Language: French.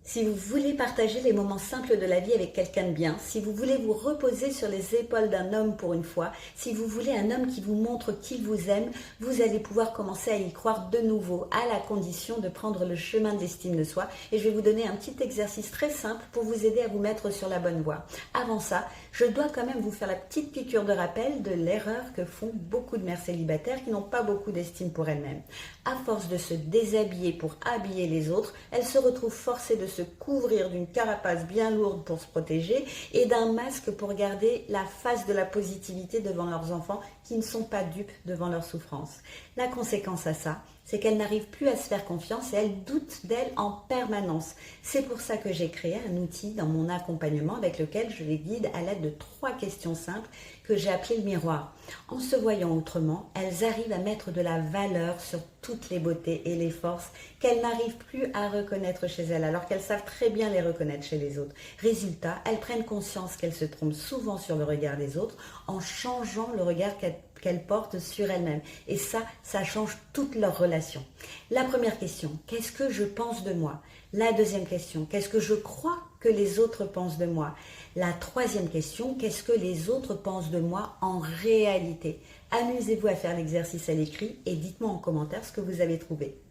Si vous voulez partager les moments simples de la vie avec quelqu'un de bien, si vous voulez vous reposer sur les épaules d'un homme pour une fois, si vous voulez un homme qui vous montre qu'il vous aime, vous allez pouvoir commencer à y croire de nouveau, à la condition de prendre le chemin de l'estime de soi. Et je vais vous donner un petit exercice très simple pour vous aider à vous mettre sur la bonne voie. Avant ça, je dois quand même vous faire la petite piqûre de rappel de l'erreur que font beaucoup de mères célibataires qui n'ont pas beaucoup d'estime pour elles-mêmes. À force de se déshabiller pour habiller les autres, elles se retrouvent forcées de se couvrir d'une carapace bien lourde pour se protéger et d'un masque pour garder la face de la positivité devant leurs enfants qui ne sont pas dupes devant leur souffrance. La conséquence à ça, c'est qu'elles n'arrivent plus à se faire confiance et elles doutent d'elles en permanence. C'est pour ça que j'ai créé un outil dans mon accompagnement avec lequel je les guide à l'aide de 3 questions simples que j'ai appelées le miroir. En se voyant autrement, elles arrivent à mettre de la valeur sur toutes les beautés et les forces qu'elles n'arrivent plus à reconnaître chez elles, alors qu'elles savent très bien les reconnaître chez les autres. Résultat, elles prennent conscience qu'elles se trompent souvent sur le regard des autres en changeant le regard qu'elles portent sur elles-mêmes. Et ça change toute leur relation. La première question, qu'est-ce que je pense de moi? La deuxième question, qu'est-ce que je crois que les autres pensent de moi? La troisième question, qu'est-ce que les autres pensent de moi en réalité? Amusez-vous à faire l'exercice à l'écrit et dites-moi en commentaire ce que vous avez trouvé.